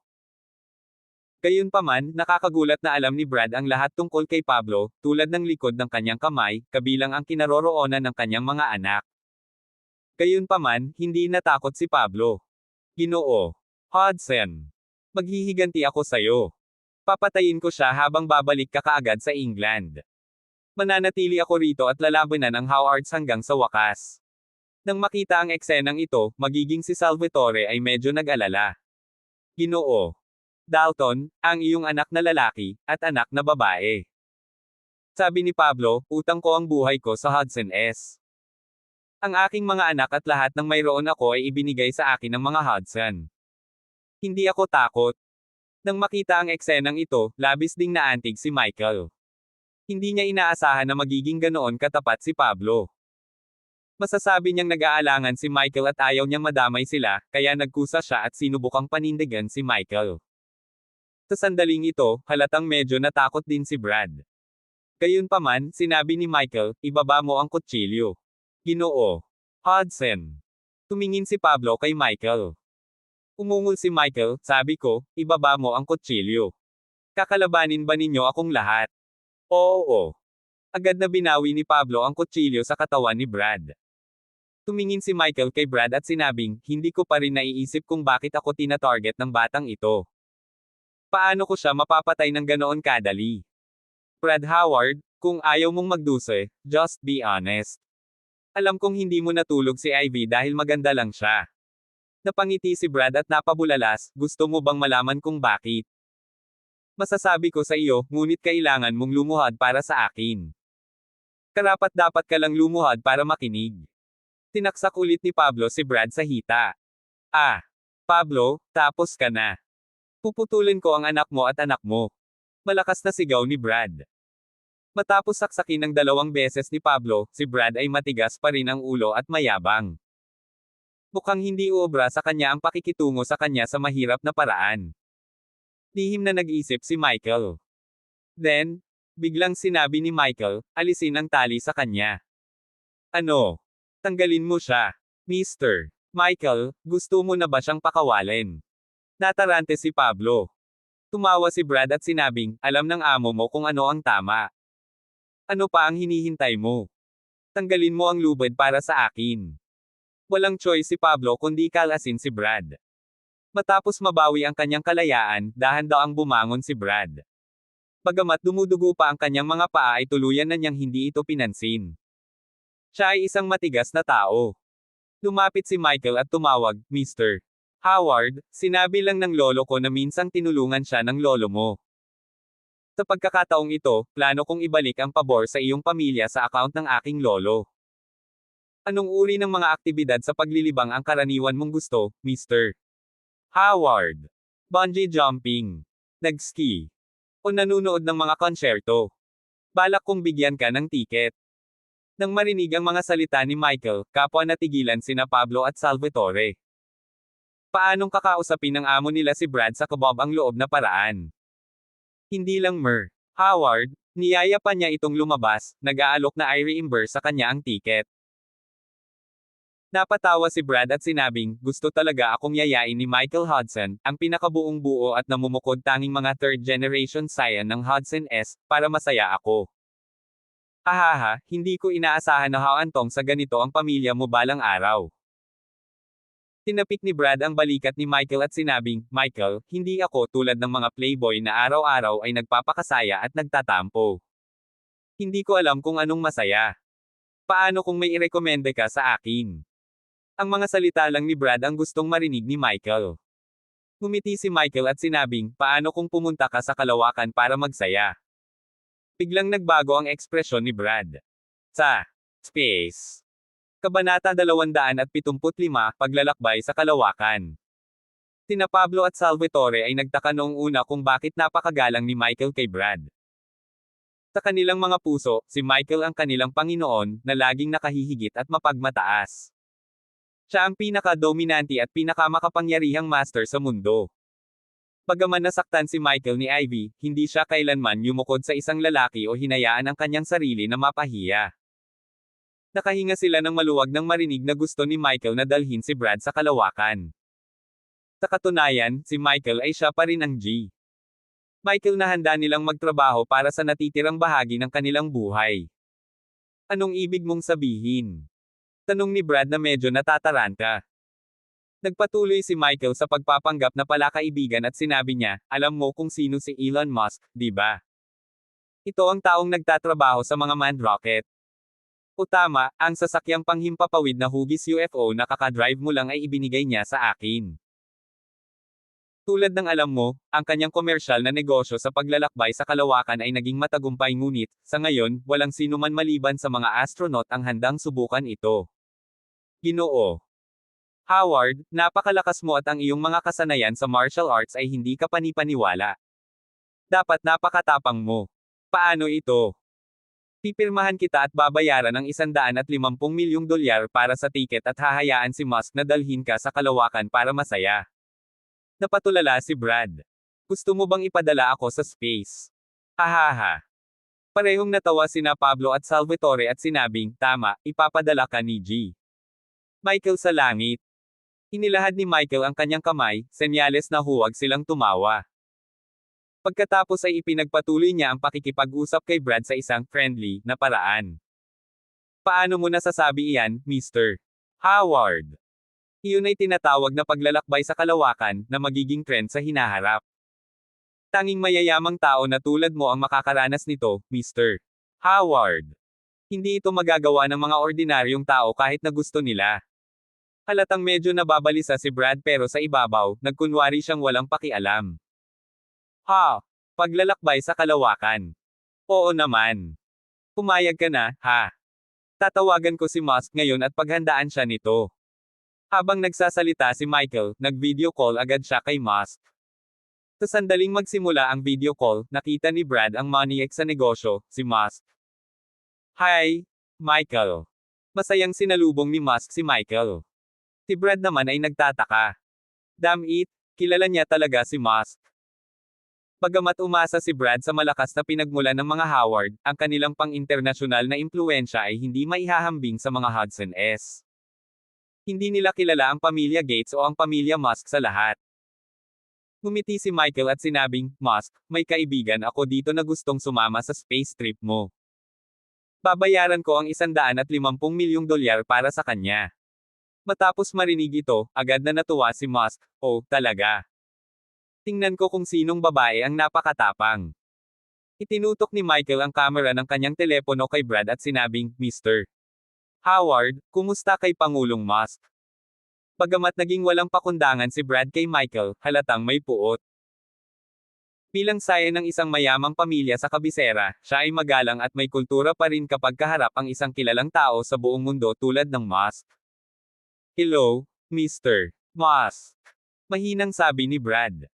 Speaker 1: Gayunpaman, nakakagulat na alam ni Brad ang lahat tungkol kay Pablo, tulad ng likod ng kanyang kamay, kabilang ang kinaroroonan ng kanyang mga anak. Gayunpaman, hindi natakot si Pablo. Ginoo. Hudson. Maghihiganti ako sayo. Papatayin ko siya habang babalik ka kaagad sa England. Mananatili ako rito at lalabanan ang Howards hanggang sa wakas. Nang makita ang eksenang ito, magiging si Salvatore ay medyo nag-alala. Ginoo. Dalton, ang iyong anak na lalaki, at anak na babae. Sabi ni Pablo, utang ko ang buhay ko sa Hudson S. Ang aking mga anak at lahat ng mayroon ako ay ibinigay sa akin ng mga Hudson. Hindi ako takot. Nang makita ang eksenang ito, labis ding naantig si Michael. Hindi niya inaasahan na magiging ganoon katapat si Pablo. Masasabi niyang nag-aalangan si Michael at ayaw niyang madamay sila, kaya nagkusa siya at sinubukang panindigan si Michael. Sa sandaling ito, halatang medyo natakot din si Brad. Gayunpaman, sinabi ni Michael, ibaba mo ang kutsilyo. Ginoo. Hudson. Tumingin si Pablo kay Michael. Umungol si Michael, sabi ko, ibaba mo ang kutsilyo. Kakalabanin ba ninyo akong lahat? Oo. Agad na binawi ni Pablo ang kutsilyo sa katawan ni Brad. Tumingin si Michael kay Brad at sinabing, hindi ko pa rin naiisip kung bakit ako tina-target ng batang ito. Paano ko siya mapapatay ng ganoon kadali? Brad Howard, kung ayaw mong magduse, just be honest. Alam kong hindi mo natulog si Ivy dahil maganda lang siya. Napangiti si Brad at napabulalas, gusto mo bang malaman kung bakit? Masasabi ko sa iyo, ngunit kailangan mong lumuhad para sa akin. Karapat-dapat ka lang lumuhad para makinig. Tinaksak ulit ni Pablo si Brad sa hita. Ah! Pablo, tapos ka na. Puputulin ko ang anak mo at anak mo. Malakas na sigaw ni Brad. Matapos saksakin ng 2 beses ni Pablo, si Brad ay matigas pa rin ang ulo at mayabang. Mukhang hindi uobra sa kanya ang pakikitungo sa kanya sa mahirap na paraan. Lihim na nag-isip si Michael. Then, biglang sinabi ni Michael, alisin ang tali sa kanya. Ano? Tanggalin mo siya. Mr. Michael, gusto mo na ba siyang pakawalin? Natarante si Pablo. Tumawa si Brad at sinabing, alam ng amo mo kung ano ang tama. Ano pa ang hinihintay mo? Tanggalin mo ang lubid para sa akin. Walang choice si Pablo kundi kalasin si Brad. Matapos mabawi ang kanyang kalayaan, dahan-daang bumangon si Brad. Bagamat dumudugo pa ang kanyang mga paa ay tuluyan na niyang hindi ito pinansin. Siya ay isang matigas na tao. Lumapit si Michael at tumawag, Mr. Howard, sinabi lang ng lolo ko na minsang tinulungan siya ng lolo mo. Sa pagkakataong ito, plano kong ibalik ang pabor sa iyong pamilya sa account ng aking lolo. Anong uri ng mga aktibidad sa paglilibang ang karaniwan mong gusto, Mr. Howard? Bungee jumping. Nag-ski. O nanunood ng mga konsyerto. Balak kong bigyan ka ng tiket. Nang marinig ang mga salita ni Michael, kapwa natigilan sina Pablo at Salvatore. Paanong kakausapin ng amo nila si Brad sa kabob ang loob na paraan? Hindi lang Howard, niyaya pa niya itong lumabas, nag-aalok na i-reimburse sa kanya ang tiket. Napatawa si Brad at sinabing, gusto talaga akong yayain ni Michael Hudson, ang pinakabuong buo at namumukod tanging mga third-generation scion ng Hudson S, para masaya ako. Hahaha, hindi ko inaasahan na haantong sa ganito ang pamilya mo balang araw. Tinapik ni Brad ang balikat ni Michael at sinabing, Michael, hindi ako tulad ng mga playboy na araw-araw ay nagpapakasaya at nagtatampo. Hindi ko alam kung anong masaya. Paano kung may irekomende ka sa akin? Ang mga salita lang ni Brad ang gustong marinig ni Michael. Ngumiti si Michael at sinabing, paano kung pumunta ka sa kalawakan para magsaya? Biglang nagbago ang ekspresyon ni Brad. Sa Space. Kabanata 275, Paglalakbay sa Kalawakan. Sina Pablo at Salvatore ay nagtaka noong una kung bakit napakagalang ni Michael kay Brad. Sa kanilang mga puso, si Michael ang kanilang Panginoon, na laging nakahihigit at mapagmataas. Siya ang pinaka-dominante at pinakamakapangyarihang master sa mundo. Bagaman nasaktan si Michael ni Ivy, hindi siya kailanman yumukod sa isang lalaki o hinayaan ang kanyang sarili na mapahiya. Nakahinga sila ng maluwag nang marinig na gusto ni Michael na dalhin si Brad sa kalawakan. Sa katunayan, si Michael ay siya pa rin ang G. Michael na handa nilang magtrabaho para sa natitirang bahagi ng kanilang buhay. Anong ibig mong sabihin? Tanong ni Brad na medyo natataranta. Nagpatuloy si Michael sa pagpapanggap na palakaibigan at sinabi niya, alam mo kung sino si Elon Musk, di ba? Ito ang taong nagtatrabaho sa mga manned rocket. O tama, ang sasakyang panghimpapawid na hugis UFO na kakadrive mo lang ay ibinigay niya sa akin. Tulad ng alam mo, ang kanyang komersyal na negosyo sa paglalakbay sa kalawakan ay naging matagumpay ngunit, sa ngayon, walang sinuman maliban sa mga astronaut ang handang subukan ito. Ginoo. Howard, napakalakas mo at ang iyong mga kasanayan sa martial arts ay hindi ka panipaniwala. Dapat napakatapang mo. Paano ito? Pipirmahan kita at babayaran ng $150 milyong para sa tiket at hahayaan si Musk na dalhin ka sa kalawakan para masaya. Napatulala si Brad. Gusto mo bang ipadala ako sa space? Hahaha. Parehong natawa sina Pablo at Salvatore at sinabing, tama, ipapadala ka ni G. Michael sa langit. Inilahad ni Michael ang kanyang kamay, senyales na huwag silang tumawa. Pagkatapos ay ipinagpatuloy niya ang pakikipag-usap kay Brad sa isang friendly na paraan. Paano mo nasasabi iyan, Mr. Howard? Iyon ay tinatawag na paglalakbay sa kalawakan na magiging trend sa hinaharap. Tanging mayayamang tao na tulad mo ang makakaranas nito, Mr. Howard. Hindi ito magagawa ng mga ordinaryong tao kahit na gusto nila. Halatang medyo nababalisa si Brad pero sa ibabaw, nagkunwari siyang walang pakialam. Ha! Paglalakbay sa kalawakan. Oo naman. Pumayag ka na, ha? Tatawagan ko si Musk ngayon at paghandaan siya nito. Habang nagsasalita si Michael, nag-video call agad siya kay Musk. Sa sandaling magsimula ang video call, nakita ni Brad ang maniac sa negosyo, si Musk. Hi, Michael. Masayang sinalubong ni Musk si Michael. Si Brad naman ay nagtataka. Damn it, kilala niya talaga si Musk. Bagamat umasa si Brad sa malakas na pinagmulan ng mga Howard, ang kanilang pang-internasyonal na impluwensya ay hindi maihahambing sa mga Hudson S. Hindi nila kilala ang pamilya Gates o ang pamilya Musk sa lahat. Ngumiti si Michael at sinabing, Musk, may kaibigan ako dito na gustong sumama sa space trip mo. Babayaran ko ang $150 milyong para sa kanya. Matapos marinig ito, agad na natuwa si Musk, oh, talaga. Tingnan ko kung sinong babae ang napakatapang. Itinutok ni Michael ang camera ng kanyang telepono kay Brad at sinabing, Mr. Howard, kumusta kay Pangulong Musk? Bagamat naging walang pakundangan si Brad kay Michael, halatang may puot. Bilang saya ng isang mayamang pamilya sa kabisera, siya ay magalang at may kultura pa rin kapag kaharap ang isang kilalang tao sa buong mundo tulad ng Musk. Hello, Mr. Musk. Mahinang sabi ni Brad.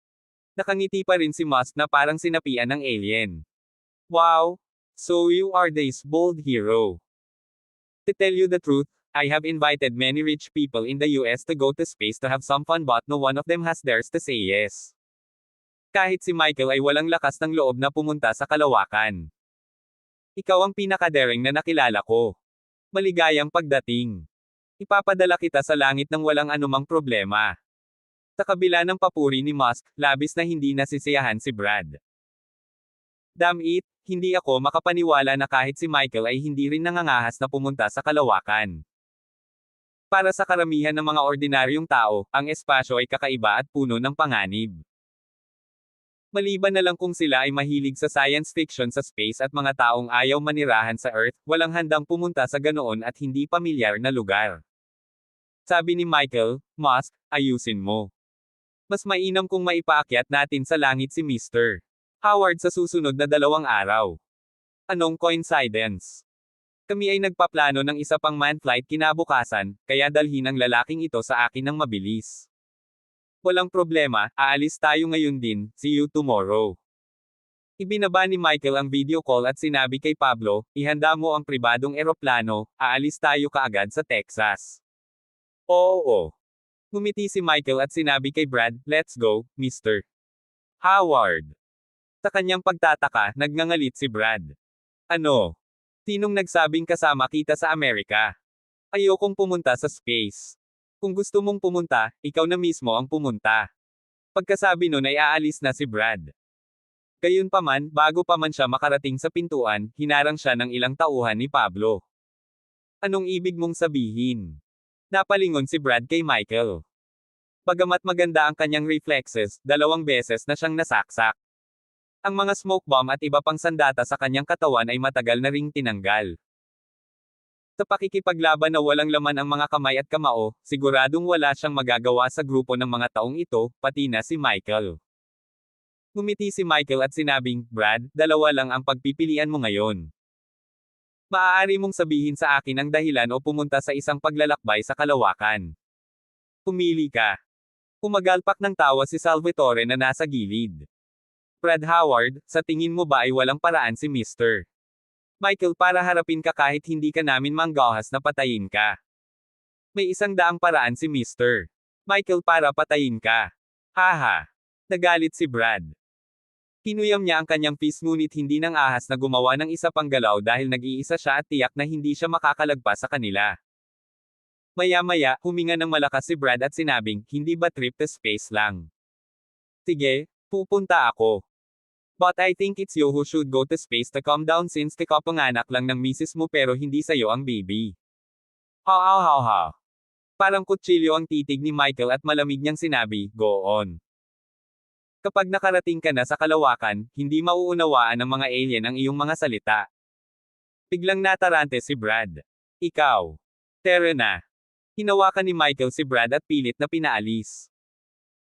Speaker 1: Nakangiti pa rin si Musk na parang sinapian ng alien. Wow! So you are this bold hero. To tell you the truth, I have invited many rich people in the US to go to space to have some fun but no one of them has dares to say yes. Kahit si Michael ay walang lakas ng loob na pumunta sa kalawakan. Ikaw ang pinakadaring na nakilala ko. Maligayang pagdating. Ipapadala kita sa langit ng walang anumang problema. Sa kabila ng papuri ni Musk, labis na hindi nasisiyahan si Brad. Damn it, hindi ako makapaniwala na kahit si Michael ay hindi rin nangangahas na pumunta sa kalawakan. Para sa karamihan ng mga ordinaryong tao, ang espasyo ay kakaiba at puno ng panganib. Maliban na lang kung sila ay mahilig sa science fiction sa space at mga taong ayaw manirahan sa Earth, walang handang pumunta sa ganoon at hindi pamilyar na lugar. Sabi ni Michael, Musk, ayusin mo. Mas mainam kung maipaakyat natin sa langit si Mr. Howard sa susunod na 2 araw. Anong coincidence? Kami ay nagpaplano ng isa pang manned flight kinabukasan, kaya dalhin ang lalaking ito sa akin ng mabilis. Walang problema, aalis tayo ngayon din, see you tomorrow. Ibinaba ni Michael ang video call at sinabi kay Pablo, ihanda mo ang pribadong eroplano, aalis tayo kaagad sa Texas. Oo. Ngumiti si Michael at sinabi kay Brad, let's go, Mr. Howard. Sa kanyang pagtataka, nagngangalit si Brad. Ano? Sinong nagsabing kasama kita sa Amerika? Ayokong pumunta sa space. Kung gusto mong pumunta, ikaw na mismo ang pumunta. Pagkasabi nun ay aalis na si Brad. Gayunpaman, bago pa man siya makarating sa pintuan, hinarang siya ng ilang tauhan ni Pablo. Anong ibig mong sabihin? Napalingon si Brad kay Michael. Bagamat maganda ang kanyang reflexes, 2 beses na siyang nasaksak. Ang mga smoke bomb at iba pang sandata sa kanyang katawan ay matagal na ring tinanggal. Sa pakikipaglaban na walang laman ang mga kamay at kamao, siguradong wala siyang magagawa sa grupo ng mga taong ito, pati na si Michael. Ngumiti si Michael at sinabing, Brad, 2 lang ang pagpipilian mo ngayon. Maaari mong sabihin sa akin ang dahilan o pumunta sa isang paglalakbay sa kalawakan. Pumili ka. Umagalpak ng tawa si Salvatore na nasa gilid. Brad Howard, sa tingin mo ba ay walang paraan si Mr. Michael para harapin ka kahit hindi ka namin manggahas na patayin ka? May 100 paraan si Mr. Michael para patayin ka. Haha. Nagalit si Brad. Kinuyam niya ang kanyang fist ngunit hindi nang ahas na gumawa ng isa pang galaw dahil nag-iisa siya at tiyak na hindi siya makakalagpas sa kanila. Maya-maya, huminga ng malakas si Brad at sinabing, hindi ba trip to space lang? Sige, pupunta ako. But I think it's you who should go to space to calm down since kakapanganak lang ng misis mo pero hindi sa'yo ang baby. Ha ha ha ha. Parang kutsilyo ang titig ni Michael at malamig niyang sinabi, go on. Kapag nakarating ka na sa kalawakan, hindi mauunawaan ng mga alien ang iyong mga salita. Biglang natarante si Brad. Ikaw. Tara na. Hinawakan ni Michael si Brad at pilit na pinaalis.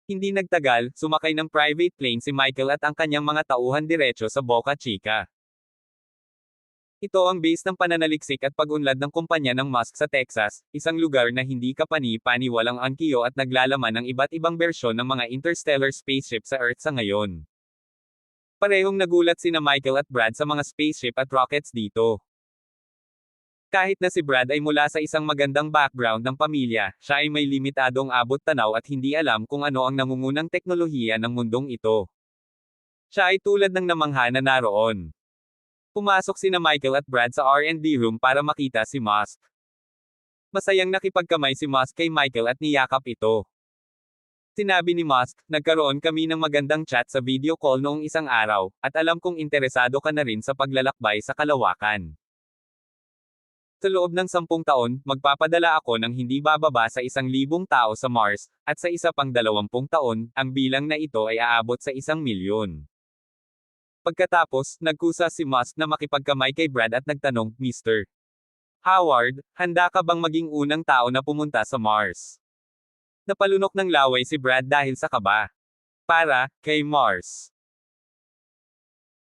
Speaker 1: Hindi nagtagal, sumakay ng private plane si Michael at ang kanyang mga tauhan diretso sa Boca Chica. Ito ang base ng pananaliksik at pag-unlad ng kumpanya ng Musk sa Texas, isang lugar na hindi kapani-pani walang angkiyo at naglalaman ng iba't ibang bersyon ng mga interstellar spaceship sa Earth sa ngayon. Parehong nagulat sina Michael at Brad sa mga spaceship at rockets dito. Kahit na si Brad ay mula sa isang magandang background ng pamilya, siya ay may limitadong abot tanaw at hindi alam kung ano ang nangungunang teknolohiya ng mundong ito. Siya ay tulad ng namangha na naroon. Pumasok sina Michael at Brad sa R&D room para makita si Musk. Masayang nakipagkamay si Musk kay Michael at niyakap ito. Sinabi ni Musk, nagkaroon kami ng magandang chat sa video call noong isang araw, at alam kong interesado ka na rin sa paglalakbay sa kalawakan. Sa loob ng 10 taon, magpapadala ako ng hindi bababa sa 1,000 tao sa Mars, at sa isa pang 20 taon, ang bilang na ito ay aabot sa 1,000,000. Pagkatapos, nagkusa si Musk na makipagkamay kay Brad at nagtanong, Mr. Howard, handa ka bang maging unang tao na pumunta sa Mars? Napalunok ng laway si Brad dahil sa kaba. Para, kay Mars.